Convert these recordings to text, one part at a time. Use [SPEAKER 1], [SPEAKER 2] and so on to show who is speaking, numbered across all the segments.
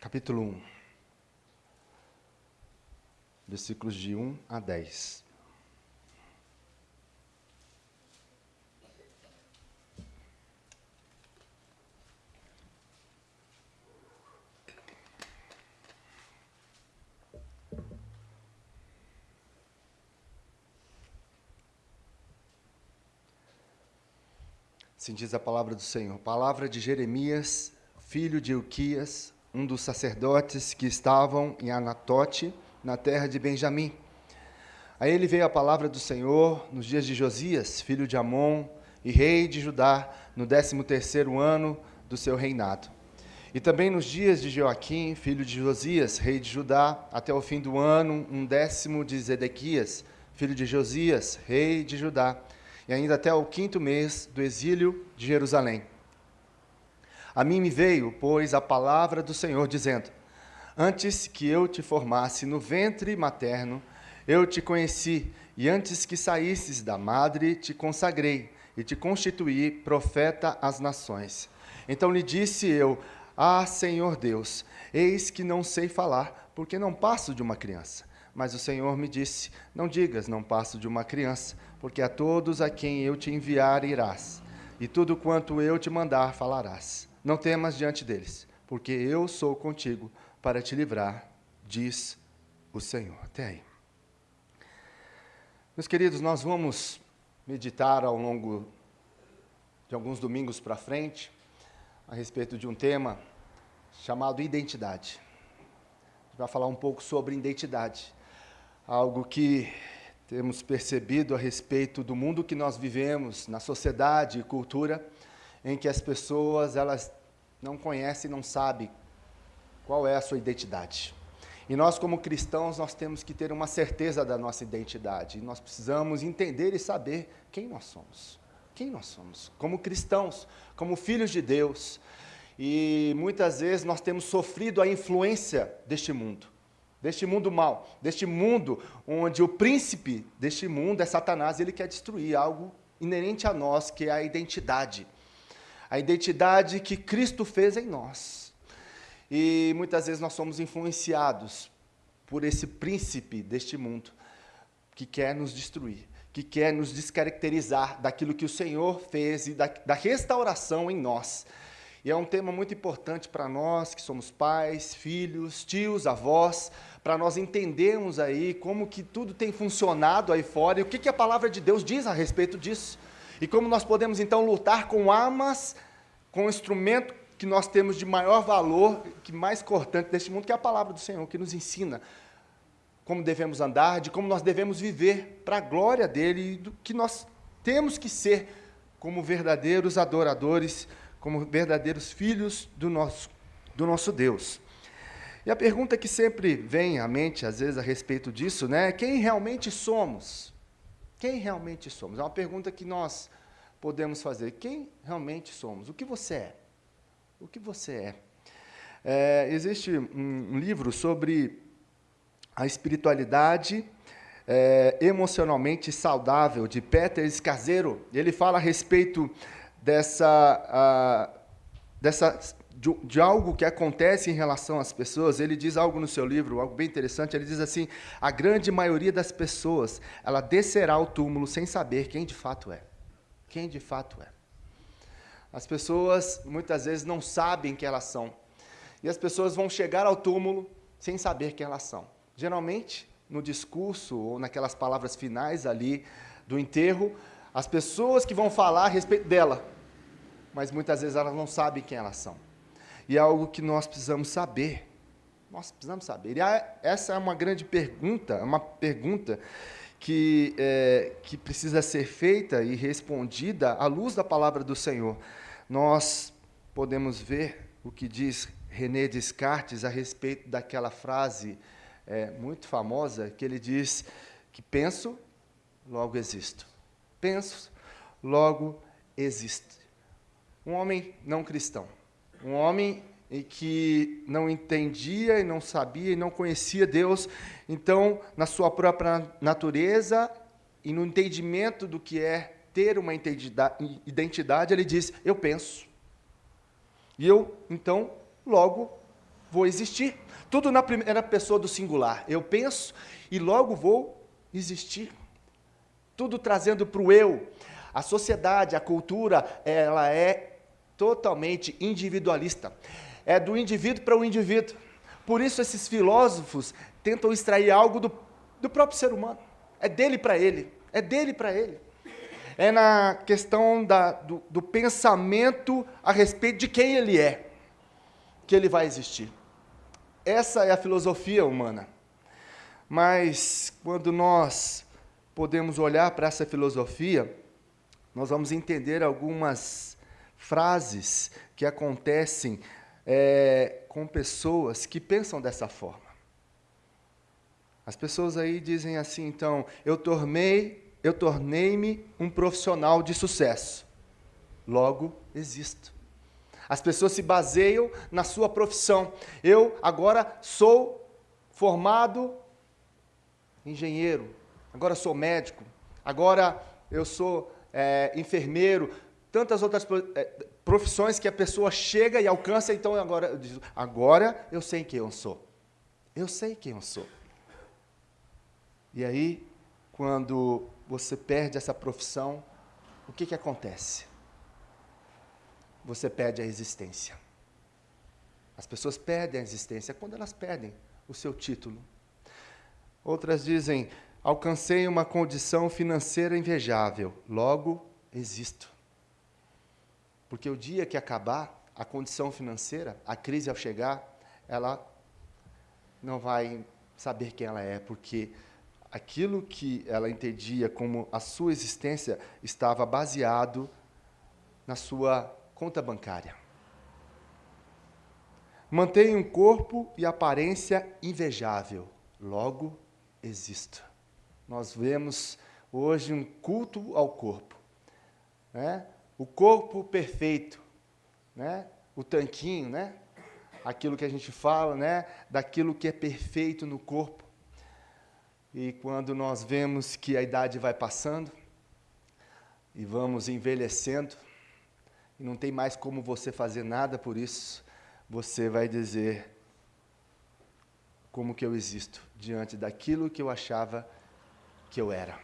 [SPEAKER 1] capítulo 1, versículos de 1 a 10. Assim diz a palavra do Senhor. Palavra de Jeremias, filho de Ilquias, um dos sacerdotes que estavam em Anatote, na terra de Benjamim. A ele veio a palavra do Senhor nos dias de Josias, filho de Amon, e rei de Judá, no 13º ano do seu reinado. E também nos dias de Joaquim, filho de Josias, rei de Judá, até o fim do ano, 10º de Zedequias, filho de Josias, rei de Judá, e ainda até o 5º mês do exílio de Jerusalém. A mim me veio, pois, a palavra do Senhor, dizendo: antes que eu te formasse no ventre materno, eu te conheci, e antes que saísses da madre, te consagrei, e te constituí profeta às nações. Então lhe disse eu: ah, Senhor Deus, eis que não sei falar, porque não passo de uma criança. Mas o Senhor me disse: não digas, não passo de uma criança, porque a todos a quem eu te enviar irás, e tudo quanto eu te mandar falarás. Não temas diante deles, porque eu sou contigo para te livrar, diz o Senhor. Até aí. Meus queridos, nós vamos meditar ao longo de alguns domingos para frente a respeito de um tema chamado identidade. A gente vai falar um pouco sobre identidade, algo que temos percebido a respeito do mundo que nós vivemos, na sociedade e cultura, em que as pessoas elas não conhecem, não sabem qual é a sua identidade. E nós, como cristãos, nós temos que ter uma certeza da nossa identidade. Nós precisamos entender e saber quem nós somos. Quem nós somos? Como cristãos, como filhos de Deus. E muitas vezes nós temos sofrido a influência deste mundo mal, deste mundo onde o príncipe deste mundo é Satanás. Ele quer destruir algo inerente a nós, que é a identidade que Cristo fez em nós. E muitas vezes nós somos influenciados por esse príncipe deste mundo, que quer nos destruir, que quer nos descaracterizar daquilo que o Senhor fez e da restauração em nós. E é um tema muito importante para nós, que somos pais, filhos, tios, avós, para nós entendermos aí como que tudo tem funcionado aí fora e o que a palavra de Deus diz a respeito disso. E como nós podemos, então, lutar com armas, com o instrumento que nós temos de maior valor, que mais cortante deste mundo, que é a palavra do Senhor, que nos ensina como devemos andar, de como nós devemos viver para a glória dEle e do que nós temos que ser como verdadeiros adoradores, como verdadeiros filhos do nosso Deus. E a pergunta que sempre vem à mente, às vezes, a respeito disso, né, é quem realmente somos? Quem realmente somos? É uma pergunta que nós podemos fazer. Quem realmente somos? O que você é? O que você é? Existe um livro sobre a espiritualidade emocionalmente saudável, de Peter Scazzero. Ele fala a respeito de algo que acontece em relação às pessoas. Ele diz algo no seu livro, algo bem interessante. Ele diz assim: a grande maioria das pessoas, ela descerá ao túmulo sem saber quem de fato é. Quem de fato é. As pessoas, muitas vezes, não sabem quem elas são. E as pessoas vão chegar ao túmulo sem saber quem elas são. Geralmente, no discurso, ou naquelas palavras finais ali do enterro, as pessoas que vão falar a respeito dela, mas muitas vezes elas não sabem quem elas são. E é algo que nós precisamos saber. Nós precisamos saber. E essa é uma grande pergunta, é uma pergunta que precisa ser feita e respondida à luz da palavra do Senhor. Nós podemos ver o que diz René Descartes a respeito daquela frase muito famosa, que ele diz que penso, logo existo. Penso, logo existo. Um homem não cristão, um homem que não entendia e não sabia e não conhecia Deus, então, na sua própria natureza e no entendimento do que é ter uma identidade, ele diz: eu penso. E eu, então, logo vou existir. Tudo na primeira pessoa do singular. Eu penso e logo vou existir. Tudo trazendo para o eu. A sociedade, a cultura, ela é totalmente individualista. É do indivíduo para o indivíduo. Por isso esses filósofos tentam extrair algo do próprio ser humano. É dele para ele. É dele para ele. É na questão do pensamento a respeito de quem ele é, que ele vai existir. Essa é a filosofia humana. Mas, quando nós podemos olhar para essa filosofia, nós vamos entender algumas frases que acontecem com pessoas que pensam dessa forma. As pessoas aí dizem assim, então, eu tornei-me um profissional de sucesso. Logo, existo. As pessoas se baseiam na sua profissão. Eu agora sou formado engenheiro, agora sou médico, agora eu sou enfermeiro, tantas outras profissões que a pessoa chega e alcança, então agora eu sei quem eu sou. Eu sei quem eu sou. E aí, quando você perde essa profissão, o que acontece? Você perde a existência. As pessoas perdem a existência quando elas perdem o seu título. Outras dizem, alcancei uma condição financeira invejável, logo existo. Porque o dia que acabar a condição financeira, a crise ao chegar, ela não vai saber quem ela é, porque aquilo que ela entendia como a sua existência estava baseado na sua conta bancária. Mantenho um corpo e aparência invejável, logo existo. Nós vemos hoje um culto ao corpo, né? O corpo perfeito, né? O tanquinho, né? Aquilo que a gente fala, né? Daquilo que é perfeito no corpo. E quando nós vemos que a idade vai passando e vamos envelhecendo, e não tem mais como você fazer nada por isso, você vai dizer, como que eu existo diante daquilo que eu achava que eu era.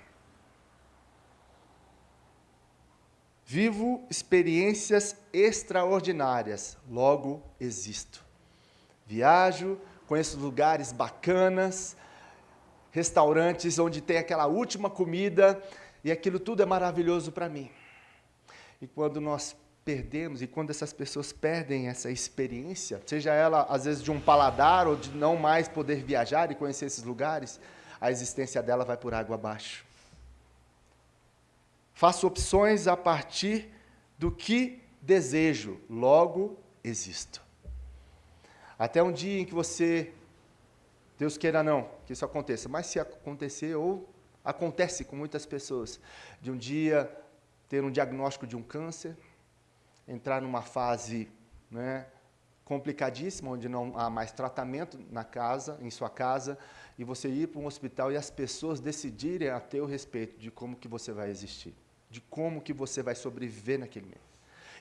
[SPEAKER 1] Vivo experiências extraordinárias, logo existo. Viajo, conheço lugares bacanas, restaurantes onde tem aquela última comida, e aquilo tudo é maravilhoso para mim. E quando nós perdemos, e quando essas pessoas perdem essa experiência, seja ela às vezes de um paladar ou de não mais poder viajar e conhecer esses lugares, a existência dela vai por água abaixo. Faço opções a partir do que desejo, logo existo. Até um dia em que você, Deus queira não, que isso aconteça, mas se acontecer, ou acontece com muitas pessoas, de um dia ter um diagnóstico de um câncer, entrar numa fase, né, complicadíssima, onde não há mais tratamento na casa, em sua casa, e você ir para um hospital e as pessoas decidirem a teu respeito de como que você vai existir, de como que você vai sobreviver naquele meio.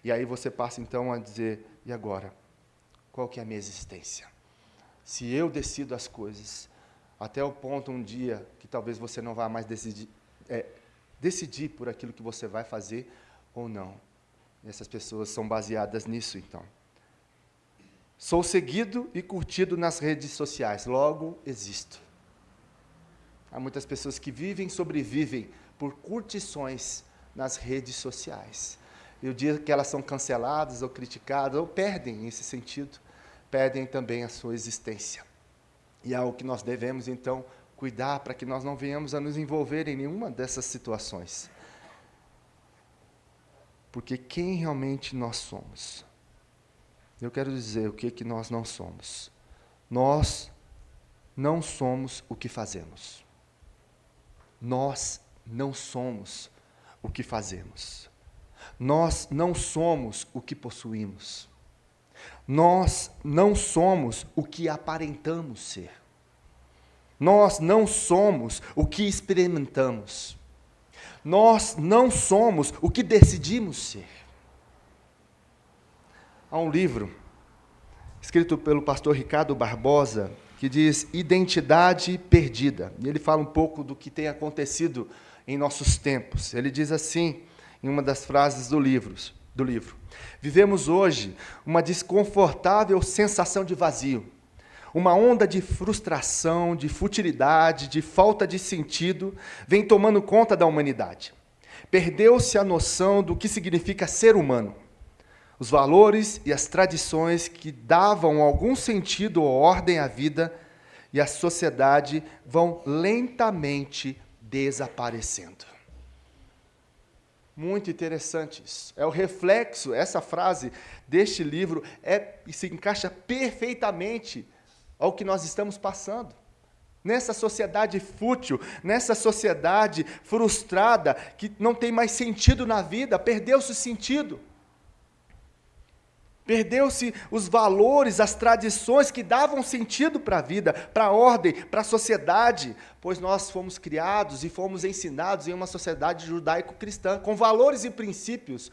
[SPEAKER 1] E aí você passa então a dizer, e agora? Qual que é a minha existência? Se eu decido as coisas, até o ponto um dia que talvez você não vá mais decidir por aquilo que você vai fazer ou não. E essas pessoas são baseadas nisso, então. Sou seguido e curtido nas redes sociais, logo existo. Há muitas pessoas que sobrevivem por curtições nas redes sociais. E o dia que elas são canceladas ou criticadas, ou perdem nesse sentido, perdem também a sua existência. E é algo que nós devemos, então, cuidar para que nós não venhamos a nos envolver em nenhuma dessas situações. Porque quem realmente nós somos? Eu quero dizer o que nós não somos. Nós não somos o que fazemos. Nós não somos o que fazemos. Nós não somos o que possuímos. Nós não somos o que aparentamos ser. Nós não somos o que experimentamos. Nós não somos o que decidimos ser. Há um livro escrito pelo pastor Ricardo Barbosa, que diz identidade perdida. E ele fala um pouco do que tem acontecido em nossos tempos. Ele diz assim, em uma das frases do livro: vivemos hoje uma desconfortável sensação de vazio, uma onda de frustração, de futilidade, de falta de sentido vem tomando conta da humanidade. Perdeu-se a noção do que significa ser humano. Os valores e as tradições que davam algum sentido ou ordem à vida e à sociedade vão lentamente desaparecendo. Muito interessante isso. É o reflexo, essa frase deste livro se encaixa perfeitamente ao que nós estamos passando. Nessa sociedade fútil, nessa sociedade frustrada, que não tem mais sentido na vida, perdeu-se o sentido. Perdeu-se os valores, as tradições que davam sentido para a vida, para a ordem, para a sociedade, pois nós fomos criados e fomos ensinados em uma sociedade judaico-cristã, com valores e princípios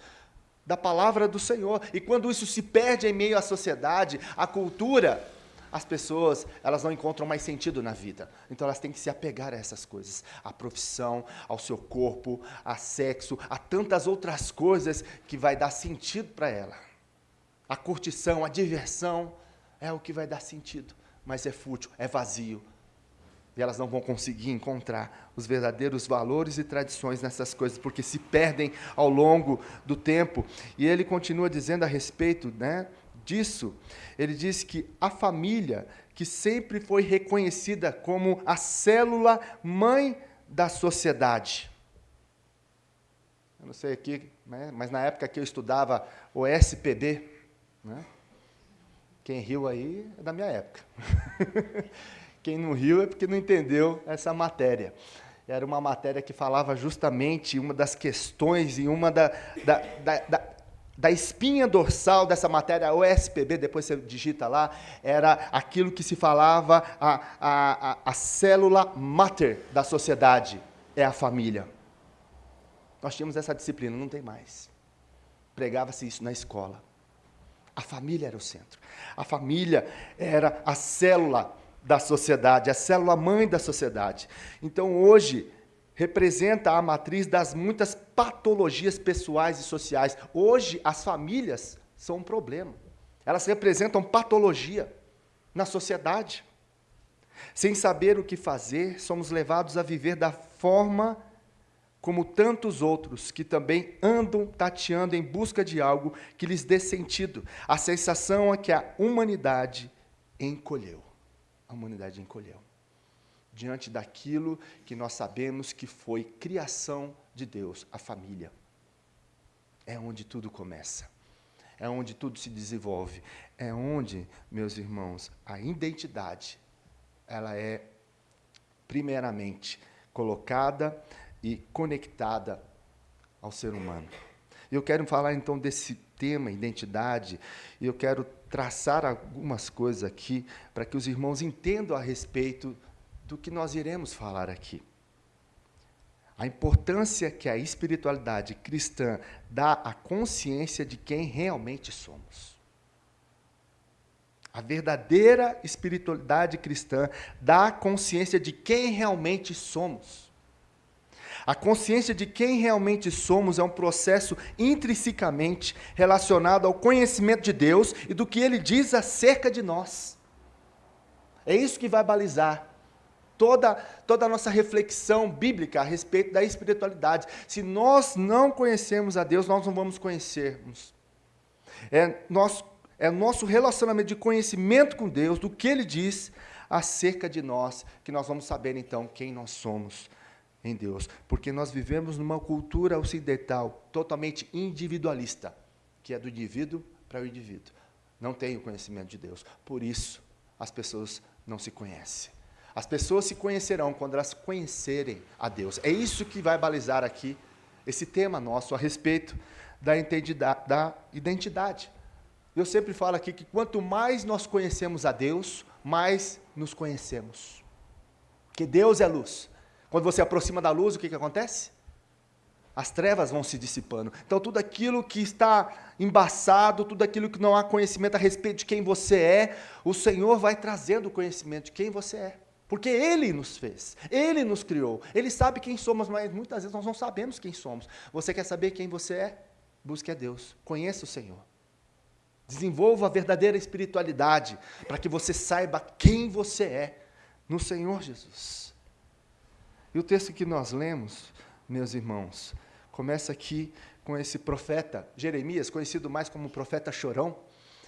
[SPEAKER 1] da palavra do Senhor. E quando isso se perde em meio à sociedade, à cultura, as pessoas, elas não encontram mais sentido na vida. Então elas têm que se apegar a essas coisas, à profissão, ao seu corpo, a sexo, a tantas outras coisas que vai dar sentido para ela. A curtição, a diversão é o que vai dar sentido, mas é fútil, é vazio. E elas não vão conseguir encontrar os verdadeiros valores e tradições nessas coisas, porque se perdem ao longo do tempo. E ele continua dizendo a respeito, disso, ele diz que a família, que sempre foi reconhecida como a célula mãe da sociedade. Eu não sei aqui, mas na época que eu estudava o SPB, quem riu aí é da minha época. Quem não riu é porque não entendeu essa matéria. Era uma matéria que falava justamente, uma das questões, e uma da espinha dorsal dessa matéria, o SPB, depois você digita lá, era aquilo que se falava, a célula máter da sociedade, é a família. Nós tínhamos essa disciplina, não tem mais. Pregava-se isso na escola. A família era o centro. A família era a célula da sociedade, a célula mãe da sociedade. Então, hoje, representa a matriz das muitas patologias pessoais e sociais. Hoje, as famílias são um problema. Elas representam patologia na sociedade. Sem saber o que fazer, somos levados a viver da forma como tantos outros que também andam tateando em busca de algo que lhes dê sentido. A sensação é que a humanidade encolheu. A humanidade encolheu. Diante daquilo que nós sabemos que foi criação de Deus, a família. É onde tudo começa. É onde tudo se desenvolve. É onde, meus irmãos, a identidade, ela é, primeiramente, colocada e conectada ao ser humano. Eu quero falar, então, desse tema, identidade, e eu quero traçar algumas coisas aqui, para que os irmãos entendam a respeito do que nós iremos falar aqui. A importância que a espiritualidade cristã dá à consciência de quem realmente somos. A verdadeira espiritualidade cristã dá a consciência de quem realmente somos. A consciência de quem realmente somos é um processo intrinsecamente relacionado ao conhecimento de Deus e do que Ele diz acerca de nós. É isso que vai balizar toda a nossa reflexão bíblica a respeito da espiritualidade. Se nós não conhecemos a Deus, nós não vamos conhecermos. É nosso relacionamento de conhecimento com Deus, do que Ele diz acerca de nós, que nós vamos saber, então, quem nós somos em Deus, porque nós vivemos numa cultura ocidental totalmente individualista, que é do indivíduo para o indivíduo. Não tem o conhecimento de Deus. Por isso, as pessoas não se conhecem. As pessoas se conhecerão quando elas conhecerem a Deus. É isso que vai balizar aqui esse tema nosso a respeito da identidade. Eu sempre falo aqui que quanto mais nós conhecemos a Deus, mais nos conhecemos. Porque Deus é luz. Quando você aproxima da luz, o que acontece? as trevas vão se dissipando. Então, tudo aquilo que está embaçado, tudo aquilo que não há conhecimento a respeito de quem você é, o Senhor vai trazendo o conhecimento de quem você é. Porque Ele nos fez, Ele nos criou, Ele sabe quem somos, mas muitas vezes nós não sabemos quem somos. Você quer saber quem você é? Busque a Deus, conheça o Senhor. Desenvolva a verdadeira espiritualidade, para que você saiba quem você é no Senhor Jesus. E o texto que nós lemos, meus irmãos, começa aqui com esse profeta, Jeremias, conhecido mais como profeta chorão,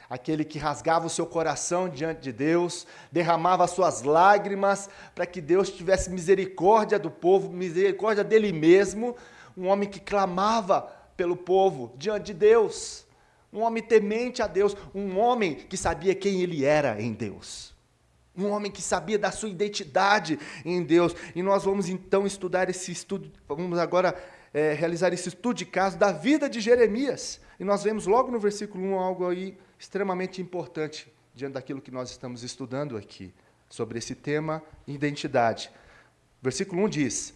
[SPEAKER 1] aquele que rasgava o seu coração diante de Deus, derramava as suas lágrimas para que Deus tivesse misericórdia do povo, misericórdia dele mesmo, um homem que clamava pelo povo diante de Deus, um homem temente a Deus, um homem que sabia quem ele era em Deus, um homem que sabia da sua identidade em Deus. E nós vamos então estudar esse estudo, vamos agora realizar esse estudo de caso da vida de Jeremias. E nós vemos logo no versículo 1 algo aí extremamente importante diante daquilo que nós estamos estudando aqui, sobre esse tema, identidade. Versículo 1 diz: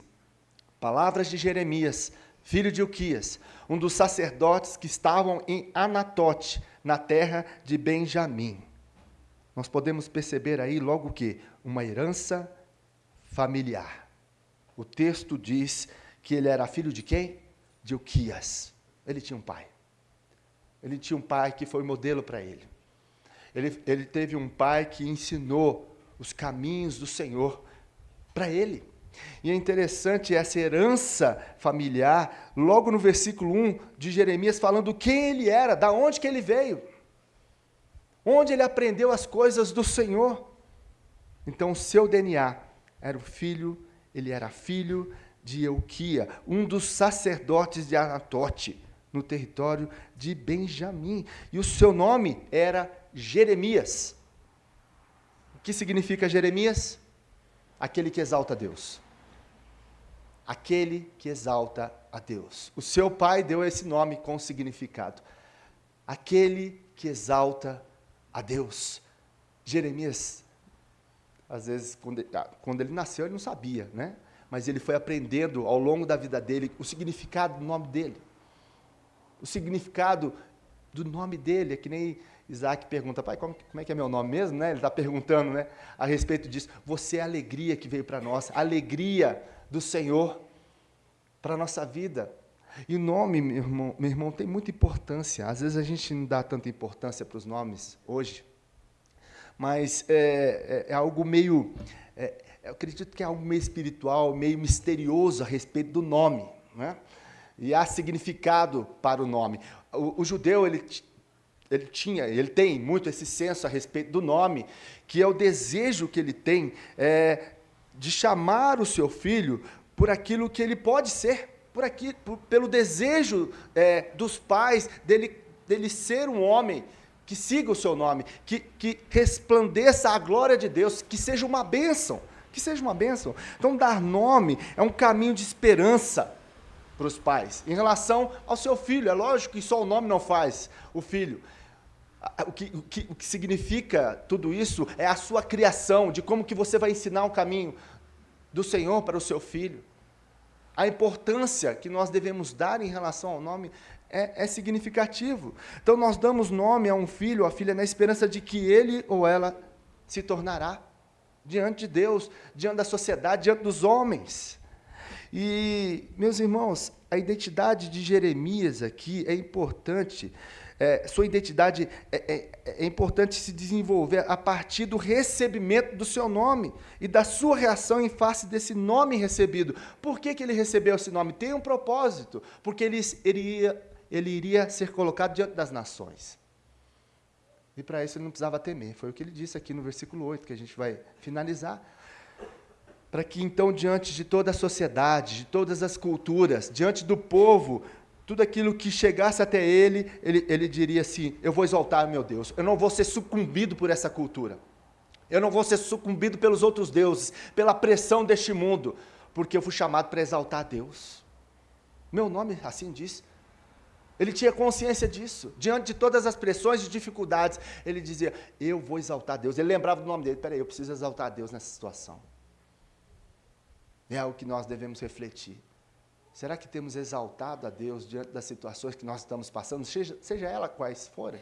[SPEAKER 1] palavras de Jeremias, filho de Ilquias, um dos sacerdotes que estavam em Anatote, na terra de Benjamim. Nós podemos perceber aí logo que uma herança familiar. O texto diz que ele era filho de quem? De Ilquias. Ele tinha um pai. Ele tinha um pai que foi modelo para ele. Ele teve um pai que ensinou os caminhos do Senhor para ele. E é interessante essa herança familiar, logo no versículo 1 de Jeremias, falando quem ele era, da onde que ele veio, onde ele aprendeu as coisas do Senhor. Então, o seu DNA era ele era filho de Ilquia, um dos sacerdotes de Anatote, no território de Benjamim. E o seu nome era Jeremias. O que significa Jeremias? Aquele que exalta a Deus. Aquele que exalta a Deus. O seu pai deu esse nome com significado. Aquele que exalta a Deus. Jeremias, às vezes, quando ele nasceu, ele não sabia, né? Mas ele foi aprendendo ao longo da vida dele o significado do nome dele. O significado do nome dele, é que nem Isaac pergunta, pai, como é que é meu nome mesmo? Né? Ele está perguntando, né, a respeito disso. Você é a alegria que veio para nós, a alegria do Senhor para a nossa vida. E o nome, meu irmão, tem muita importância. Às vezes a gente não dá tanta importância para os nomes hoje, mas é algo meio, eu acredito que é algo meio espiritual, meio misterioso a respeito do nome, né? E há significado para o nome. O judeu, ele tem muito esse senso a respeito do nome, que é o desejo que ele tem de chamar o seu filho por aquilo que ele pode ser, pelo desejo dos pais dele ser um homem que siga o seu nome, que resplandeça a glória de Deus, que seja uma bênção, Então, dar nome é um caminho de esperança para os pais, em relação ao seu filho. É lógico que só o nome não faz o filho. O que significa tudo isso é a sua criação, de como que você vai ensinar o caminho do Senhor para o seu filho. A importância que nós devemos dar em relação ao nome é significativo. Então, nós damos nome a um filho ou a filha na esperança de que ele ou ela se tornará diante de Deus, diante da sociedade, diante dos homens. E, meus irmãos, a identidade de Jeremias aqui é importante, sua identidade é importante se desenvolver a partir do recebimento do seu nome e da sua reação em face desse nome recebido. Por que ele recebeu esse nome? Tem um propósito, porque ele iria ser colocado diante das nações. E para isso ele não precisava temer, foi o que ele disse aqui no versículo 8, que a gente vai finalizar. Para que então, diante de toda a sociedade, de todas as culturas, diante do povo, tudo aquilo que chegasse até ele diria assim: eu vou exaltar meu Deus, eu não vou ser sucumbido por essa cultura, eu não vou ser sucumbido pelos outros deuses, pela pressão deste mundo, porque eu fui chamado para exaltar a Deus. Meu nome assim diz. Ele tinha consciência disso, diante de todas as pressões e dificuldades, ele dizia: eu vou exaltar a Deus. Ele lembrava do nome dele: peraí, eu preciso exaltar a Deus nessa situação. É algo que nós devemos refletir. Será que temos exaltado a Deus diante das situações que nós estamos passando, seja ela quais forem?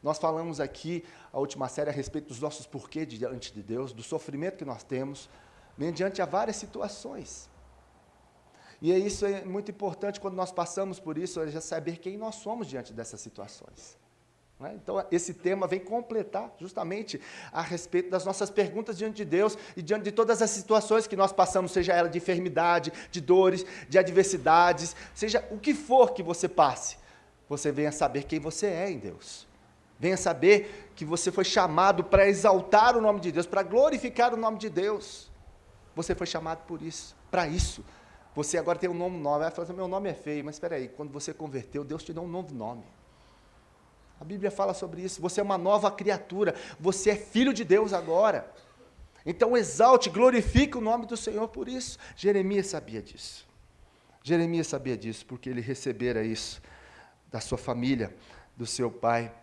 [SPEAKER 1] Nós falamos aqui, a última série, a respeito dos nossos porquês diante de Deus, do sofrimento que nós temos, mediante a várias situações. E isso é muito importante quando nós passamos por isso, é já saber quem nós somos diante dessas situações. Então, esse tema vem completar justamente a respeito das nossas perguntas diante de Deus e diante de todas as situações que nós passamos, seja ela de enfermidade, de dores, de adversidades, seja o que for que você passe, você venha saber quem você é em Deus. Venha saber que você foi chamado para exaltar o nome de Deus, para glorificar o nome de Deus. Você foi chamado por isso, para isso. Você agora tem um nome novo, vai falar assim, meu nome é feio, mas espera aí, quando você converteu, Deus te deu um novo nome. A Bíblia fala sobre isso, você é uma nova criatura, você é filho de Deus agora. Então exalte, glorifique o nome do Senhor por isso. Jeremias sabia disso. Jeremias sabia disso, porque ele recebera isso da sua família, do seu pai.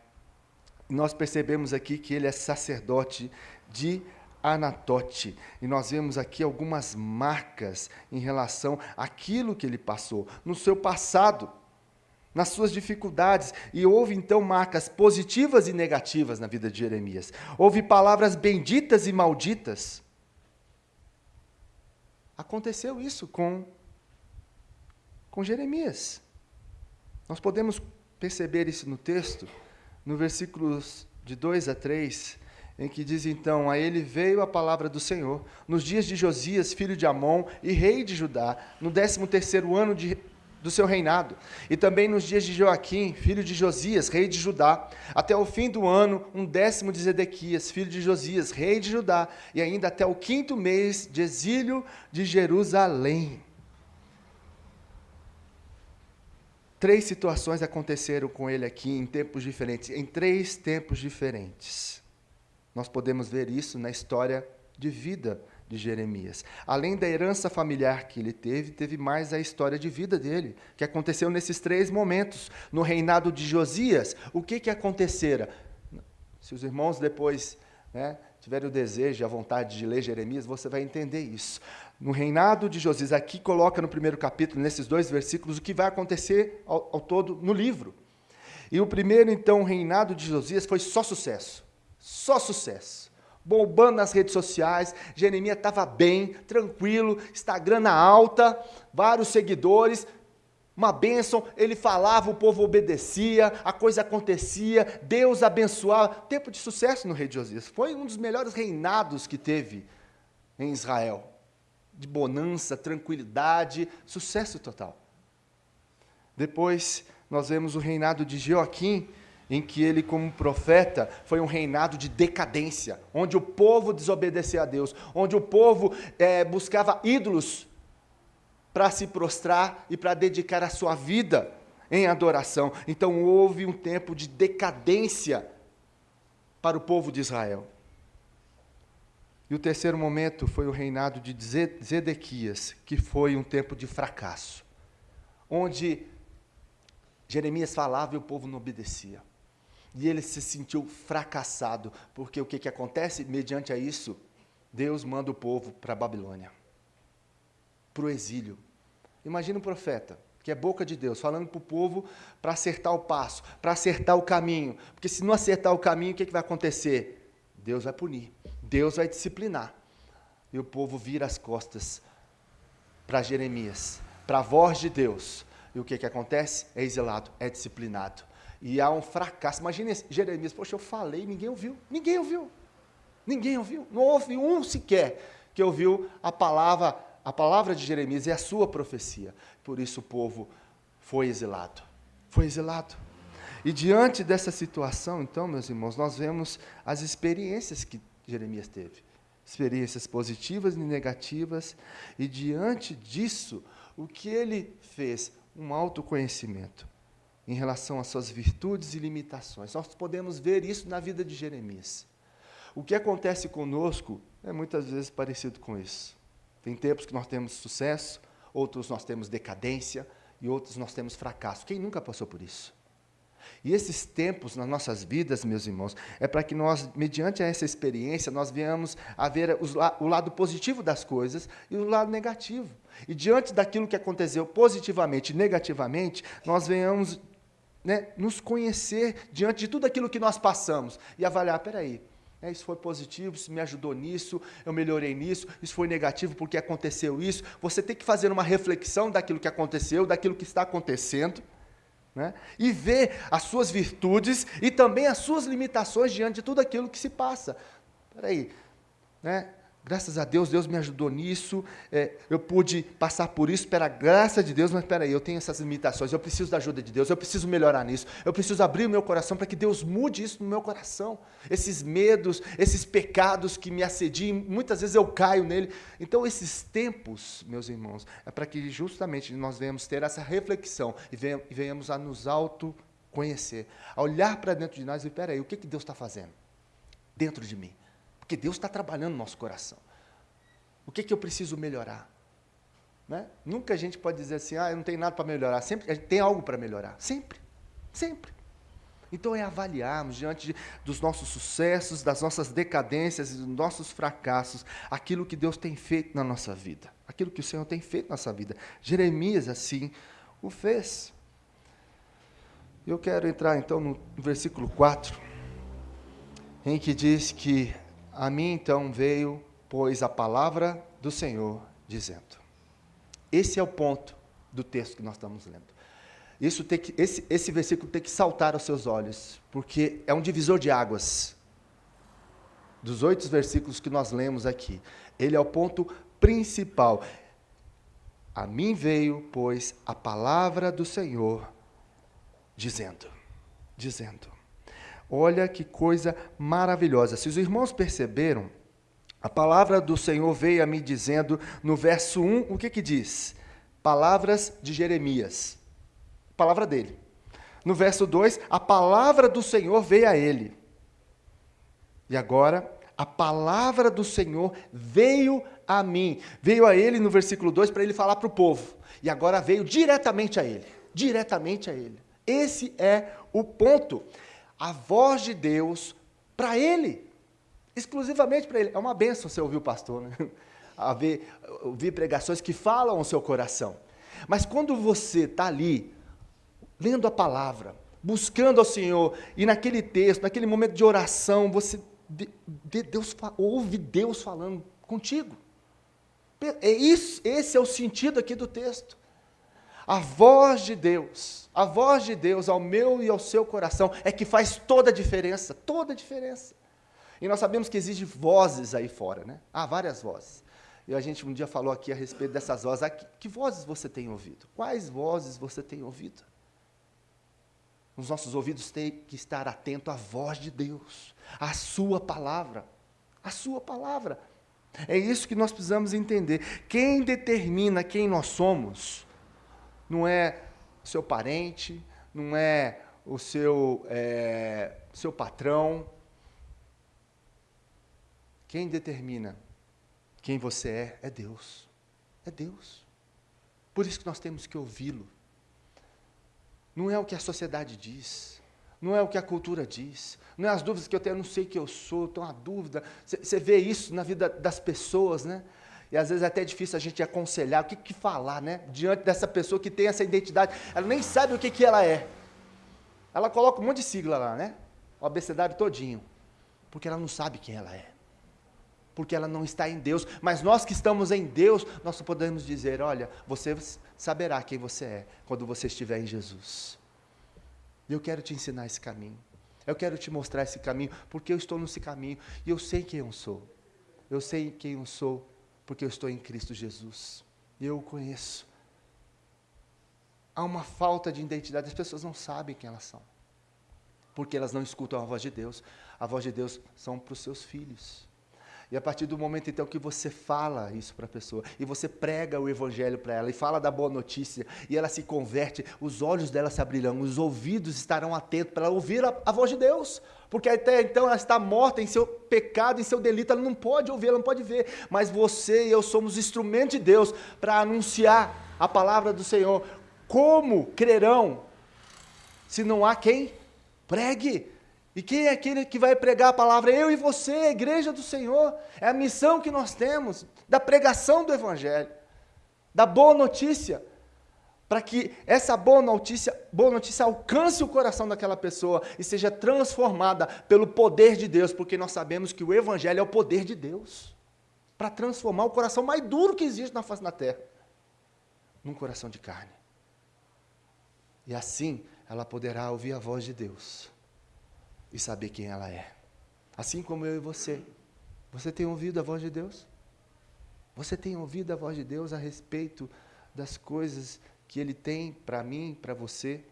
[SPEAKER 1] Nós percebemos aqui que ele é sacerdote de Anatote. E nós vemos aqui algumas marcas em relação àquilo que ele passou, no seu passado, nas suas dificuldades, e houve então marcas positivas e negativas na vida de Jeremias. Houve palavras benditas e malditas. Aconteceu isso com Jeremias. Nós podemos perceber isso no texto, no versículos de 2 a 3, em que diz então, a ele veio a palavra do Senhor, nos dias de Josias, filho de Amon, e rei de Judá, no 13º ano do seu reinado, e também nos dias de Joaquim, filho de Josias, rei de Judá, até o fim do ano, 10º de Zedequias, filho de Josias, rei de Judá, e ainda até o 5º mês de exílio de Jerusalém. 3 situações aconteceram com ele aqui em tempos diferentes, em 3 tempos diferentes. Nós podemos ver isso na história de vida de Jeremias. Além da herança familiar que ele teve mais a história de vida dele, que aconteceu nesses 3 momentos. No reinado de Josias, o que acontecera? Se os irmãos depois tiverem o desejo e a vontade de ler Jeremias, você vai entender isso. No reinado de Josias, aqui coloca no primeiro capítulo, nesses 2 versículos, o que vai acontecer ao todo no livro. E o primeiro, então, reinado de Josias foi só sucesso. Só sucesso. Bombando nas redes sociais, Jeremias estava bem, tranquilo, Instagram na alta, vários seguidores, uma bênção, ele falava, o povo obedecia, a coisa acontecia, Deus abençoava. Tempo de sucesso no rei de Josias. Foi um dos melhores reinados que teve em Israel. De bonança, tranquilidade, sucesso total. Depois, nós vemos o reinado de Joaquim, em que ele, como profeta, foi um reinado de decadência, onde o povo desobedecia a Deus, onde o povo buscava ídolos para se prostrar e para dedicar a sua vida em adoração. Então, houve um tempo de decadência para o povo de Israel. E o terceiro momento foi o reinado de Zedequias, que foi um tempo de fracasso, onde Jeremias falava e o povo não obedecia. E ele se sentiu fracassado, porque o que acontece? Mediante a isso, Deus manda o povo para a Babilônia, para o exílio. Imagina um profeta, que é boca de Deus, falando para o povo para acertar o passo, para acertar o caminho, porque se não acertar o caminho, o que vai acontecer? Deus vai punir, Deus vai disciplinar. E o povo vira as costas para Jeremias, para a voz de Deus. E o que acontece? É exilado, é disciplinado. E há um fracasso. Imagina Jeremias, poxa, eu falei, ninguém ouviu. Não houve um sequer que ouviu a palavra de Jeremias e a sua profecia. Por isso o povo foi exilado. E diante dessa situação, então, meus irmãos, nós vemos as experiências que Jeremias teve. Experiências positivas e negativas. E diante disso, o que ele fez? Um autoconhecimento em relação às suas virtudes e limitações. Nós podemos ver isso na vida de Jeremias. O que acontece conosco é muitas vezes parecido com isso. Tem tempos que nós temos sucesso, outros nós temos decadência e outros nós temos fracasso. Quem nunca passou por isso? E esses tempos nas nossas vidas, meus irmãos, é para que nós, mediante essa experiência, nós venhamos a ver o lado positivo das coisas e o lado negativo. E diante daquilo que aconteceu positivamente e negativamente, nós venhamos, nos conhecer diante de tudo aquilo que nós passamos e avaliar, peraí, isso foi positivo, isso me ajudou nisso, eu melhorei nisso, isso foi negativo porque aconteceu isso. Você tem que fazer uma reflexão daquilo que aconteceu, daquilo que está acontecendo, e ver as suas virtudes e também as suas limitações diante de tudo aquilo que se passa. Peraí, graças a Deus, Deus me ajudou nisso, eu pude passar por isso pela graça de Deus, mas peraí, eu tenho essas limitações, eu preciso da ajuda de Deus, eu preciso melhorar nisso, eu preciso abrir o meu coração para que Deus mude isso no meu coração, esses medos, esses pecados que me assediam, muitas vezes eu caio nele. Então esses tempos, meus irmãos, é para que justamente nós venhamos ter essa reflexão e venhamos a nos autoconhecer, a olhar para dentro de nós e peraí, o que Deus está fazendo dentro de mim? Porque Deus está trabalhando no nosso coração. O que eu preciso melhorar? Nunca a gente pode dizer assim, eu não tenho nada para melhorar. Sempre a gente tem algo para melhorar. Sempre. Sempre. Então é avaliarmos diante dos nossos sucessos, das nossas decadências e dos nossos fracassos, aquilo que Deus tem feito na nossa vida. Aquilo que o Senhor tem feito na nossa vida. Jeremias, assim, o fez. Eu quero entrar, então, no versículo 4, em que diz que a mim, então, veio, pois, a palavra do Senhor, dizendo. Esse é o ponto do texto que nós estamos lendo. Esse versículo tem que saltar aos seus olhos, porque é um divisor de águas. Dos 8 versículos que nós lemos aqui, ele é o ponto principal. A mim veio, pois, a palavra do Senhor, dizendo. Olha que coisa maravilhosa. Se os irmãos perceberam, a palavra do Senhor veio a mim dizendo, no verso 1, o que diz? Palavras de Jeremias. Palavra dele. No verso 2, a palavra do Senhor veio a ele. E agora, a palavra do Senhor veio a mim. Veio a ele no versículo 2 para ele falar para o povo. E agora veio diretamente a ele. Diretamente a ele. Esse é o ponto. A voz de Deus para ele, exclusivamente para ele. É uma bênção você ouvir o pastor, ouvir pregações que falam ao seu coração. Mas quando você está ali, lendo a palavra, buscando ao Senhor, e naquele texto, naquele momento de oração, você ouve Deus falando contigo. Esse é o sentido aqui do texto. A voz de Deus ao meu e ao seu coração é que faz toda a diferença, E nós sabemos que existem vozes aí fora, Há várias vozes. E a gente um dia falou aqui a respeito dessas vozes. Que vozes você tem ouvido? Quais vozes você tem ouvido? Os nossos ouvidos têm que estar atentos à voz de Deus, à sua palavra, É isso que nós precisamos entender. Quem determina quem nós somos não é seu parente, não é o seu patrão. Quem determina quem você é Deus. É Deus. Por isso que nós temos que ouvi-lo. Não é o que a sociedade diz, não é o que a cultura diz, não é as dúvidas que eu tenho, eu não sei quem eu sou, tenho uma dúvida. Você vê isso na vida das pessoas, E às vezes é até difícil a gente aconselhar, o que falar, diante dessa pessoa que tem essa identidade. Ela nem sabe o que ela é. Ela coloca um monte de sigla lá, O abecedário todinho. Porque ela não sabe quem ela é. Porque ela não está em Deus. Mas nós que estamos em Deus, nós podemos dizer, olha, você saberá quem você é quando você estiver em Jesus. E eu quero te ensinar esse caminho. Eu quero te mostrar esse caminho, porque eu estou nesse caminho. E eu sei quem eu sou. Eu sei quem eu sou. Porque eu estou em Cristo Jesus, e eu o conheço. Há uma falta de identidade, as pessoas não sabem quem elas são, porque elas não escutam a voz de Deus. A voz de Deus são para os seus filhos. E a partir do momento, então, que você fala isso para a pessoa, e você prega o evangelho para ela, e fala da boa notícia, e ela se converte, os olhos dela se abrirão, os ouvidos estarão atentos para ela ouvir a voz de Deus, porque até então ela está morta em seu pecado, em seu delito, ela não pode ouvir, ela não pode ver, mas você e eu somos instrumentos de Deus para anunciar a palavra do Senhor. Como crerão se não há quem pregue. E quem é aquele que vai pregar a palavra? Eu e você, a igreja do Senhor. É a missão que nós temos, da pregação do Evangelho, da boa notícia, para que essa boa notícia alcance o coração daquela pessoa e seja transformada pelo poder de Deus, porque nós sabemos que o Evangelho é o poder de Deus, para transformar o coração mais duro que existe na face da terra, num coração de carne. E assim, ela poderá ouvir a voz de Deus e saber quem ela é. Assim como eu e você. Você tem ouvido a voz de Deus? Você tem ouvido a voz de Deus a respeito das coisas que Ele tem para mim, para você?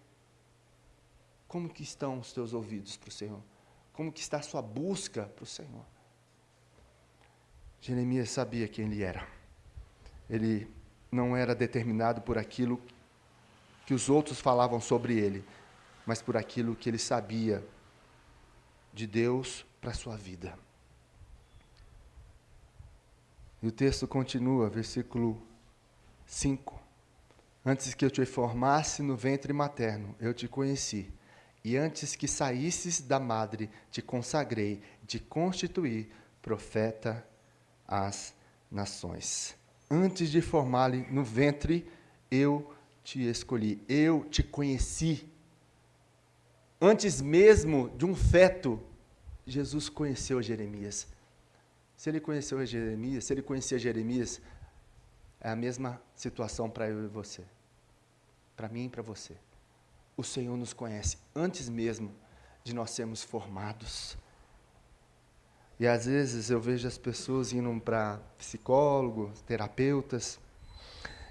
[SPEAKER 1] Como que estão os teus ouvidos para o Senhor? Como que está a sua busca para o Senhor? Jeremias sabia quem ele era. Ele não era determinado por aquilo que os outros falavam sobre ele, mas por aquilo que ele sabia de Deus para a sua vida. E o texto continua, versículo 5. Antes que eu te formasse no ventre materno, eu te conheci. E antes que saísses da madre, te consagrei, te constituí profeta às nações. Antes de formar-lhe no ventre, eu te escolhi, eu te conheci. Antes mesmo de um feto, Jesus conheceu Jeremias. Se ele conheceu Jeremias, se ele conhecia Jeremias, é a mesma situação para eu e você. Para mim e para você. O Senhor nos conhece antes mesmo de nós sermos formados. E às vezes eu vejo as pessoas indo para psicólogos, terapeutas,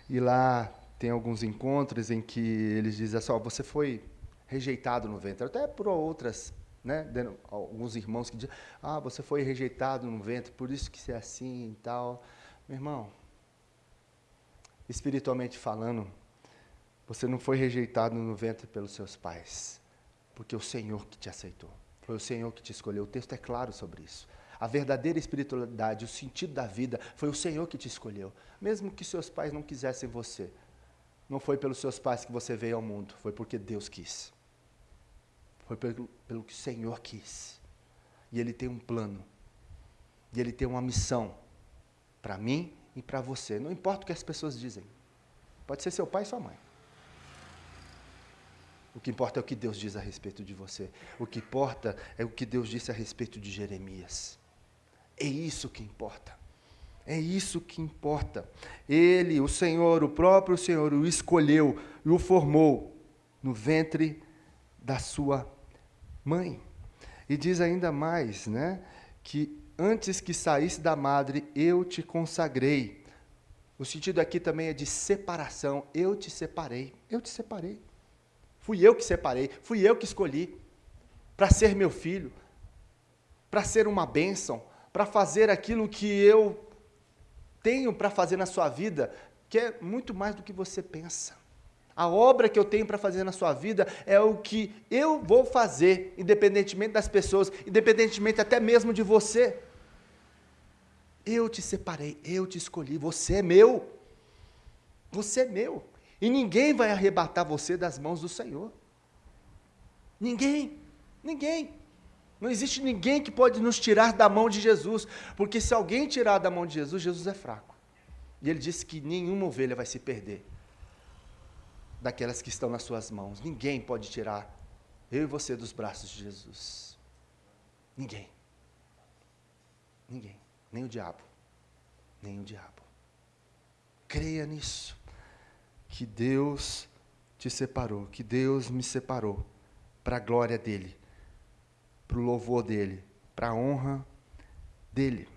[SPEAKER 1] e lá tem alguns encontros em que eles dizem assim, você foi rejeitado no ventre, até por outras, né, alguns irmãos que dizem, você foi rejeitado no ventre, por isso que você é assim e tal. Meu irmão, espiritualmente falando, você não foi rejeitado no ventre pelos seus pais, porque o Senhor que te aceitou, foi o Senhor que te escolheu. O texto é claro sobre isso. A verdadeira espiritualidade, o sentido da vida, foi o Senhor que te escolheu. Mesmo que seus pais não quisessem você, não foi pelos seus pais que você veio ao mundo, foi porque Deus quis. Foi pelo que o Senhor quis. E Ele tem um plano, e Ele tem uma missão para mim e para você. Não importa o que as pessoas dizem. Pode ser seu pai e sua mãe. O que importa é o que Deus diz a respeito de você. O que importa é o que Deus disse a respeito de Jeremias. É isso que importa. É isso que importa. Ele, o Senhor, o próprio Senhor, o escolheu e o formou no ventre da sua mãe. E diz ainda mais, né, que antes que saísse da madre, eu te consagrei. O sentido aqui também é de separação. Eu te separei. Eu te separei. Fui eu que separei, fui eu que escolhi para ser meu filho, para ser uma bênção, para fazer aquilo que eu tenho para fazer na sua vida, que é muito mais do que você pensa. A obra que eu tenho para fazer na sua vida é o que eu vou fazer, independentemente das pessoas, independentemente até mesmo de você. Eu te separei, eu te escolhi, você é meu. Você é meu. E ninguém vai arrebatar você das mãos do Senhor. Ninguém. Ninguém. Não existe ninguém que pode nos tirar da mão de Jesus, porque se alguém tirar da mão de Jesus, Jesus é fraco. E Ele disse que nenhuma ovelha vai se perder daquelas que estão nas suas mãos. Ninguém pode tirar eu e você dos braços de Jesus. Ninguém. Ninguém. Nem o diabo. Nem o diabo. Creia nisso. Que Deus te separou, que Deus me separou para a glória dEle, para o louvor dEle, para a honra dEle.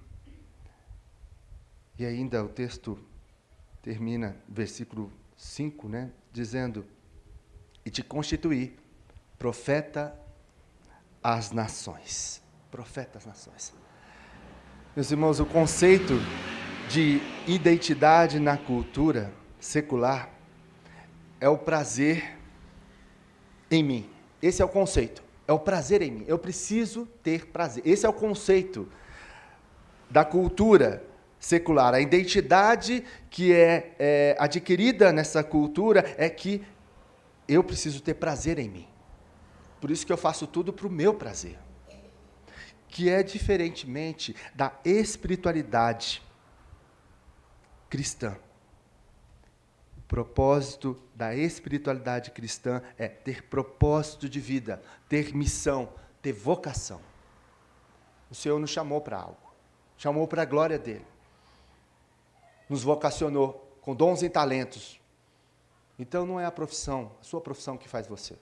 [SPEAKER 1] E ainda o texto termina, versículo 5, né, dizendo, e te constituí profeta às nações. Profeta às nações. Meus irmãos, o conceito de identidade na cultura secular é o prazer em mim. Esse é o conceito. É o prazer em mim. Eu preciso ter prazer. Esse é o conceito da cultura secular. A identidade que é adquirida nessa cultura é que eu preciso ter prazer em mim. Por isso que eu faço tudo para o meu prazer. Que é diferentemente da espiritualidade cristã. O propósito da espiritualidade cristã é ter propósito de vida, ter missão, ter vocação. O Senhor nos chamou para algo, chamou para a glória dele. Nos vocacionou com dons e talentos. Então não é a profissão, a sua profissão que faz você.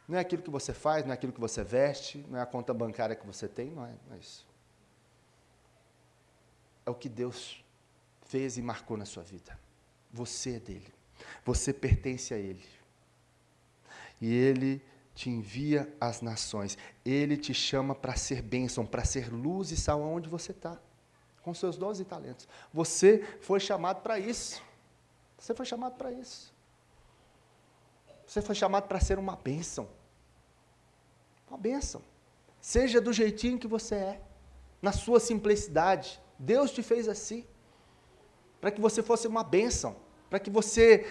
[SPEAKER 1] Não é aquilo que você faz, não é aquilo que você veste, não é a conta bancária que você tem, não é isso. É o que Deus fez e marcou na sua vida. Você é dele. Você pertence a ele. E ele te envia às nações. Ele te chama para ser bênção, para ser luz e sal onde você está. Com seus dons e talentos. Você foi chamado para isso. Você foi chamado para isso. Você foi chamado para ser uma bênção. Uma bênção. Seja do jeitinho que você é. Na sua simplicidade. Deus te fez assim. Para que você fosse uma bênção. Para que você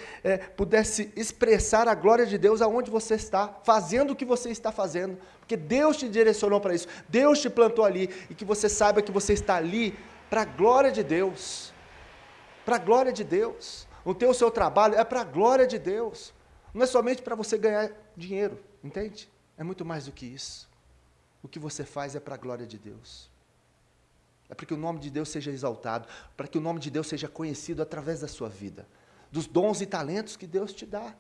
[SPEAKER 1] pudesse expressar a glória de Deus aonde você está. Fazendo o que você está fazendo. Porque Deus te direcionou para isso. Deus te plantou ali. E que você saiba que você está ali para a glória de Deus. Para a glória de Deus. O seu trabalho é para a glória de Deus. Não é somente para você ganhar dinheiro, entende? É muito mais do que isso. O que você faz é para a glória de Deus. É para que o nome de Deus seja exaltado, para que o nome de Deus seja conhecido através da sua vida, dos dons e talentos que Deus te dá.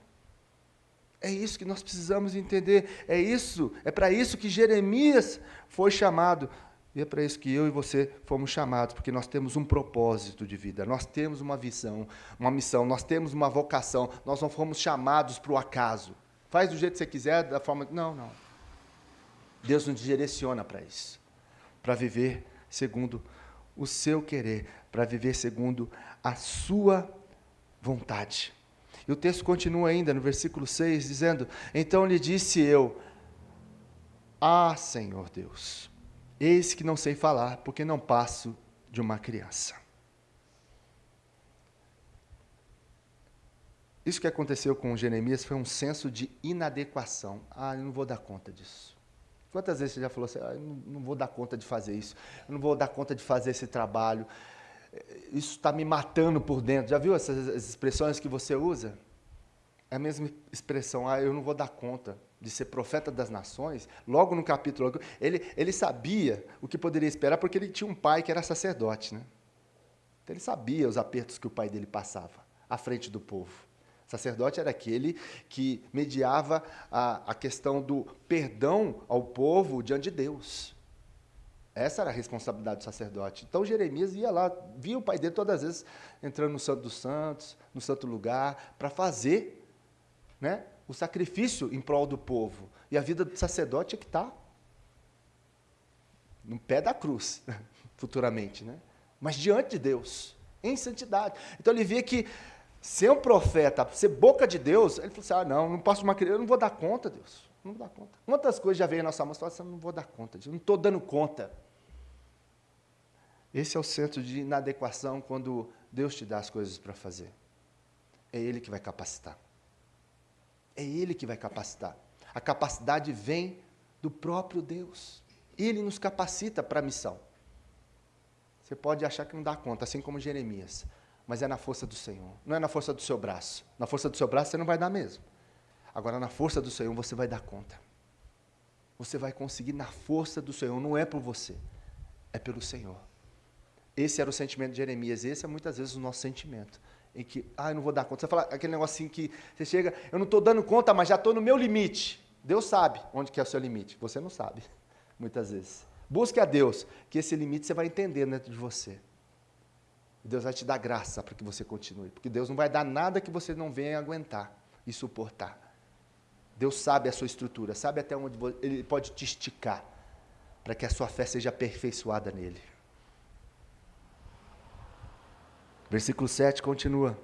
[SPEAKER 1] É isso que nós precisamos entender, é para isso que Jeremias foi chamado. E é para isso que eu e você fomos chamados, porque nós temos um propósito de vida, nós temos uma visão, uma missão, nós temos uma vocação, nós não fomos chamados para o acaso. Faz do jeito que você quiser, da forma... Não. Deus nos direciona para isso, para viver segundo o seu querer, para viver segundo a sua vontade. E o texto continua ainda no versículo 6, dizendo: então lhe disse eu, Senhor Deus, eis que não sei falar, porque não passo de uma criança. Isso que aconteceu com Jeremias foi um senso de inadequação. Eu não vou dar conta disso. Quantas vezes você já falou assim, eu não vou dar conta de fazer isso, eu não vou dar conta de fazer esse trabalho, isso está me matando por dentro. Já viu essas expressões que você usa? É a mesma expressão, eu não vou dar conta de ser profeta das nações. Logo no capítulo, ele sabia o que poderia esperar, porque ele tinha um pai que era sacerdote, né? Então ele sabia os apertos que o pai dele passava à frente do povo. O sacerdote era aquele que mediava a questão do perdão ao povo diante de Deus. Essa era a responsabilidade do sacerdote. Então Jeremias ia lá, via o pai dele todas as vezes entrando no Santo dos Santos, no santo lugar, para fazer, né, o sacrifício em prol do povo. E a vida do sacerdote tinha que estar no pé da cruz, futuramente, né? Mas diante de Deus, em santidade. Então ele via que ser um profeta, ser boca de Deus, ele falou assim, não posso uma criança, eu não vou dar conta, Deus, não vou dar conta. Quantas coisas já veio na nossa mão, você fala assim, não vou dar conta, eu não estou dando conta. Esse é o centro de inadequação quando Deus te dá as coisas para fazer. É Ele que vai capacitar. É Ele que vai capacitar. A capacidade vem do próprio Deus. Ele nos capacita para a missão. Você pode achar que não dá conta, assim como Jeremias, mas é na força do Senhor, não é na força do seu braço. Na força do seu braço você não vai dar mesmo. Agora, na força do Senhor, você vai dar conta. Você vai conseguir na força do Senhor, não é por você, é pelo Senhor. Esse era o sentimento de Jeremias, esse é muitas vezes o nosso sentimento, em que, eu não vou dar conta. Você fala aquele negocinho que você chega, eu não estou dando conta, mas já estou no meu limite. Deus sabe onde que é o seu limite, você não sabe, muitas vezes. Busque a Deus, que esse limite você vai entender dentro de você. Deus vai te dar graça para que você continue, porque Deus não vai dar nada que você não venha aguentar e suportar. Deus sabe a sua estrutura, sabe até onde Ele pode te esticar, para que a sua fé seja aperfeiçoada nele. Versículo 7 continua,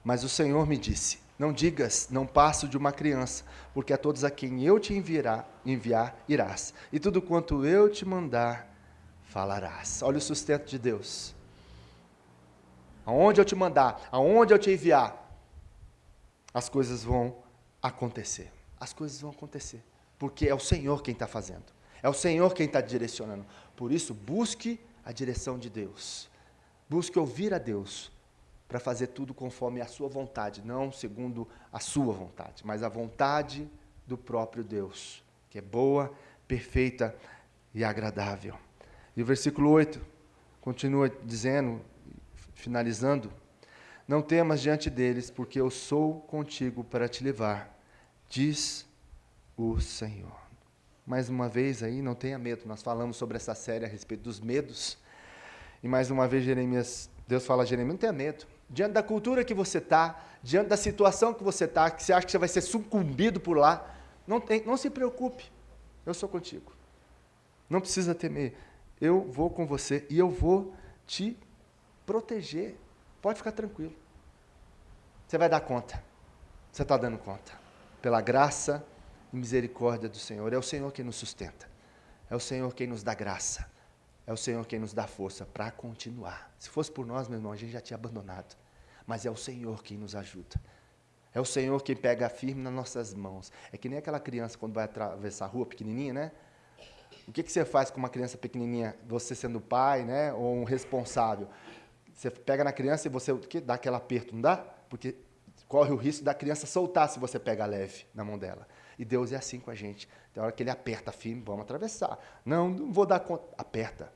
[SPEAKER 1] mas o Senhor me disse, não digas, não passo de uma criança, porque a todos a quem eu te enviar, irás, e tudo quanto eu te mandar, falarás. Olha o sustento de Deus. Aonde eu te mandar, aonde eu te enviar, as coisas vão acontecer. as coisas vão acontecer. Porque é o Senhor quem está fazendo. É o Senhor quem está direcionando. Por isso, busque a direção de Deus. Busque ouvir a Deus para fazer tudo conforme a sua vontade, não segundo a sua vontade, mas a vontade do próprio Deus, que é boa, perfeita e agradável. E o versículo 8 continua dizendo, finalizando: não temas diante deles, porque eu sou contigo para te livrar, diz o Senhor. Mais uma vez aí, não tenha medo. Nós falamos sobre essa série a respeito dos medos. E mais uma vez Deus fala a Jeremias, não tenha medo. Diante da cultura que você está, diante da situação que você está, que você acha que você vai ser sucumbido por lá, não se preocupe. Eu sou contigo. Não precisa temer. Eu vou com você e eu vou te proteger. Pode ficar tranquilo. Você vai dar conta. Você está dando conta. Pela graça e misericórdia do Senhor. É o Senhor quem nos sustenta. É o Senhor quem nos dá graça. É o Senhor quem nos dá força para continuar. Se fosse por nós, meu irmão, a gente já tinha abandonado. Mas é o Senhor quem nos ajuda. É o Senhor quem pega firme nas nossas mãos. É que nem aquela criança quando vai atravessar a rua, pequenininha, né? O que você faz com uma criança pequenininha, você sendo pai, né, ou um responsável? Você pega na criança e você dá aquele aperto, não dá? Porque corre o risco da criança soltar se você pega leve na mão dela. E Deus é assim com a gente. Tem hora que Ele aperta firme, vamos atravessar. Não vou dar conta. Aperta.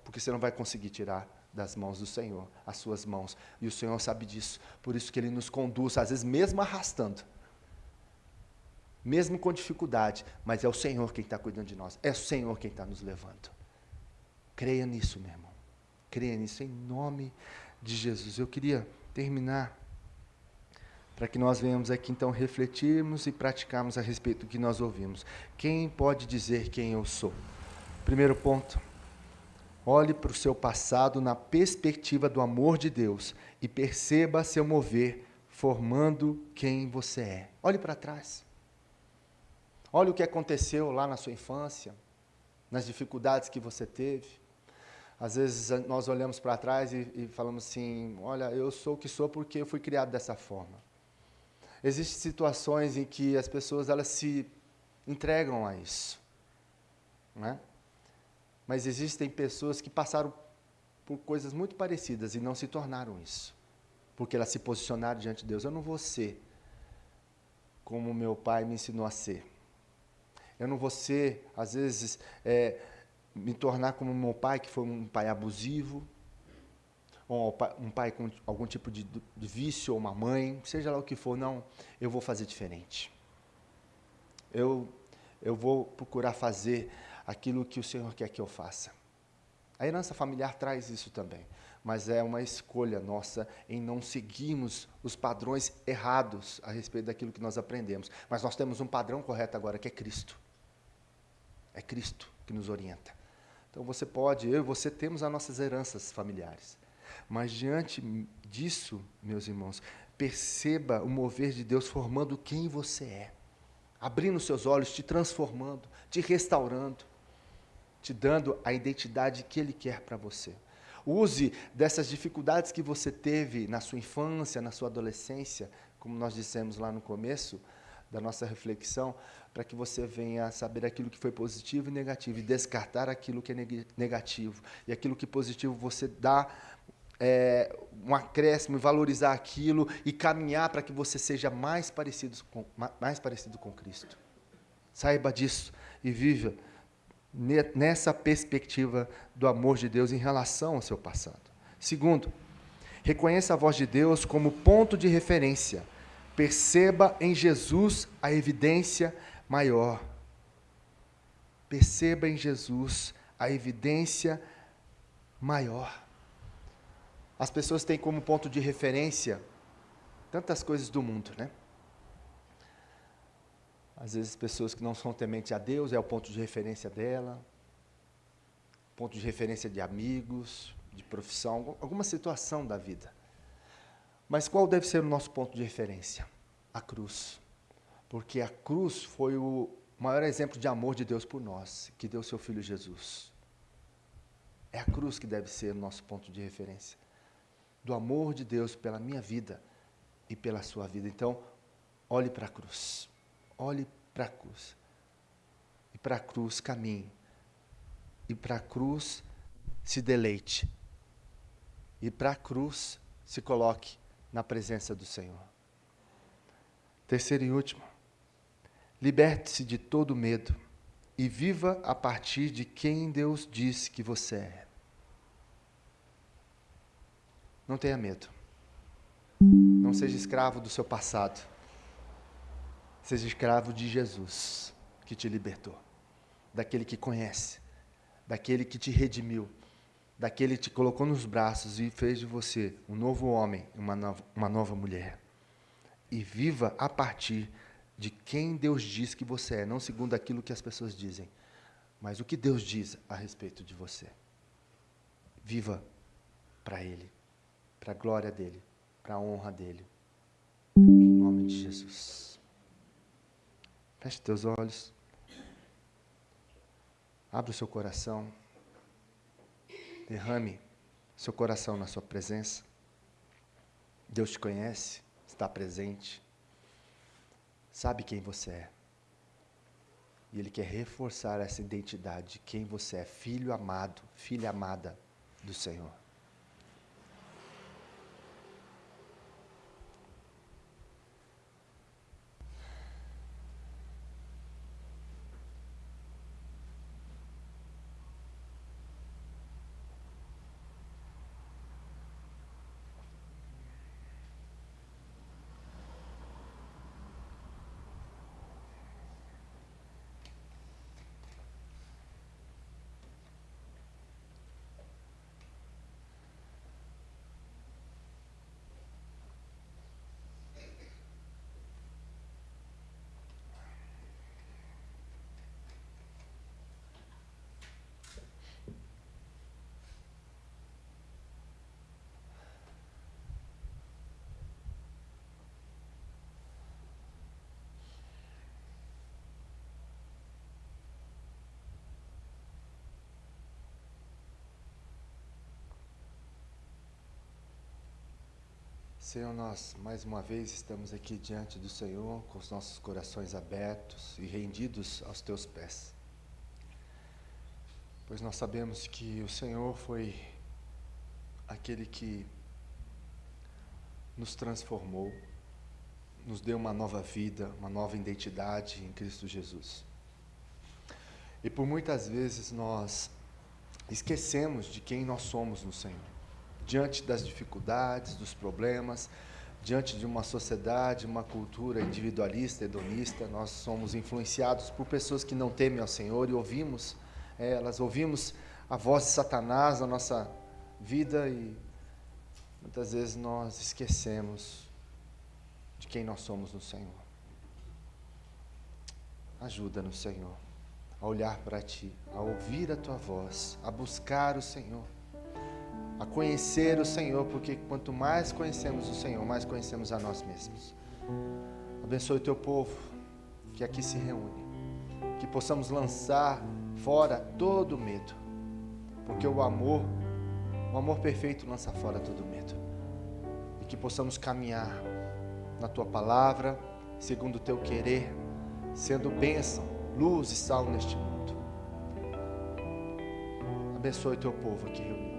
[SPEAKER 1] Porque você não vai conseguir tirar das mãos do Senhor, as suas mãos. E o Senhor sabe disso. Por isso que Ele nos conduz, às vezes mesmo arrastando. Mesmo com dificuldade. Mas é o Senhor quem está cuidando de nós. É o Senhor quem está nos levando. Creia nisso, meu irmão. Creia nisso em nome de Jesus. Eu queria terminar para que nós venhamos aqui então refletirmos e praticarmos a respeito do que nós ouvimos. Quem pode dizer quem eu sou? Primeiro ponto, olhe para o seu passado na perspectiva do amor de Deus e perceba seu mover formando quem você é. Olhe para trás. Olhe o que aconteceu lá na sua infância, nas dificuldades que você teve. Às vezes nós olhamos para trás e falamos assim, olha, eu sou o que sou porque eu fui criado dessa forma. Existem situações em que as pessoas elas se entregam a isso, né? Mas existem pessoas que passaram por coisas muito parecidas e não se tornaram isso, porque elas se posicionaram diante de Deus. Eu não vou ser como meu pai me ensinou a ser. Eu não vou ser, às vezes, me tornar como meu pai, que foi um pai abusivo, ou um pai com algum tipo de vício, ou uma mãe, seja lá o que for, não, eu vou fazer diferente. Eu vou procurar fazer aquilo que o Senhor quer que eu faça. A herança familiar traz isso também, mas é uma escolha nossa em não seguirmos os padrões errados a respeito daquilo que nós aprendemos. Mas nós temos um padrão correto agora, que é Cristo. É Cristo que nos orienta. Então você pode, eu e você temos as nossas heranças familiares. Mas diante disso, meus irmãos, perceba o mover de Deus formando quem você é. Abrindo seus olhos, te transformando, te restaurando, te dando a identidade que Ele quer para você. Use dessas dificuldades que você teve na sua infância, na sua adolescência, como nós dissemos lá no começo da nossa reflexão, para que você venha a saber aquilo que foi positivo e negativo, e descartar aquilo que é negativo. E aquilo que é positivo você dá um acréscimo, valorizar aquilo e caminhar para que você seja mais parecido com Cristo. Saiba disso e viva nessa perspectiva do amor de Deus em relação ao seu passado. Segundo, reconheça a voz de Deus como ponto de referência. Perceba em Jesus a evidência maior. Perceba em Jesus a evidência maior. As pessoas têm como ponto de referência tantas coisas do mundo, né? Às vezes pessoas que não são tementes a Deus é o ponto de referência dela, ponto de referência de amigos, de profissão, alguma situação da vida. Mas qual deve ser o nosso ponto de referência? A cruz. Porque a cruz foi o maior exemplo de amor de Deus por nós, que deu seu Filho Jesus. É a cruz que deve ser o nosso ponto de referência. Do amor de Deus pela minha vida e pela sua vida. Então, olhe para a cruz. Olhe para a cruz. E para a cruz caminhe. E para a cruz se deleite. E para a cruz se coloque na presença do Senhor. Terceiro e último. Liberte-se de todo medo e viva a partir de quem Deus diz que você é. Não tenha medo. Não seja escravo do seu passado. Seja escravo de Jesus, que te libertou. Daquele que conhece. Daquele que te redimiu. Daquele que te colocou nos braços e fez de você um novo homem, uma nova mulher. E viva a partir de quem Deus diz que você é, não segundo aquilo que as pessoas dizem, mas o que Deus diz a respeito de você. Viva para Ele, para a glória dEle, para a honra dEle. Em nome de Jesus. Feche teus olhos. Abra o seu coração. Derrame seu coração na sua presença. Deus te conhece, está presente. Sabe quem você é. E Ele quer reforçar essa identidade de quem você é, filho amado, filha amada do Senhor. Senhor, nós mais uma vez estamos aqui diante do Senhor, com os nossos corações abertos e rendidos aos Teus pés. Pois nós sabemos que o Senhor foi aquele que nos transformou, nos deu uma nova vida, uma nova identidade em Cristo Jesus. E por muitas vezes nós esquecemos de quem nós somos no Senhor. Diante das dificuldades, dos problemas, diante de uma sociedade, uma cultura individualista, hedonista, nós somos influenciados por pessoas que não temem ao Senhor e ouvimos a voz de Satanás na nossa vida e muitas vezes nós esquecemos de quem nós somos no Senhor. Ajuda-nos, Senhor, a olhar para Ti, a ouvir a Tua voz, a buscar o Senhor, a conhecer o Senhor, porque quanto mais conhecemos o Senhor, mais conhecemos a nós mesmos. Abençoe o Teu povo que aqui se reúne, que possamos lançar fora todo medo, porque o amor perfeito lança fora todo medo, e que possamos caminhar na Tua palavra, segundo o Teu querer, sendo bênção, luz e sal neste mundo. Abençoe o Teu povo aqui reunido.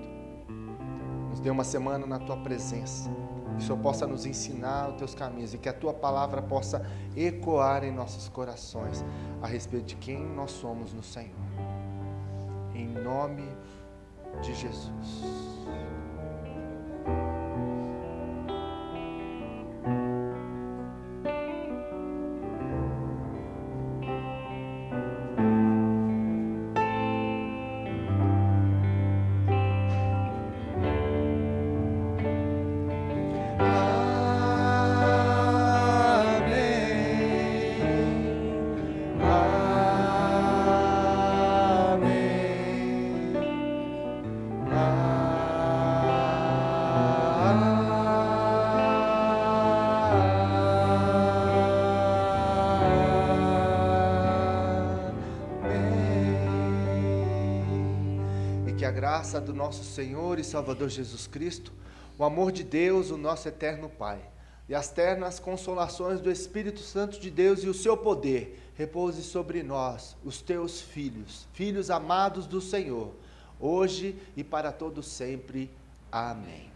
[SPEAKER 1] Nos dê uma semana na Tua presença, que o Senhor possa nos ensinar os Teus caminhos e que a Tua palavra possa ecoar em nossos corações a respeito de quem nós somos no Senhor. Em nome de Jesus. A graça do nosso Senhor e Salvador Jesus Cristo, o amor de Deus, o nosso eterno Pai, e as ternas consolações do Espírito Santo de Deus e o seu poder repouse sobre nós, os teus filhos, filhos amados do Senhor, hoje e para todo sempre. Amém.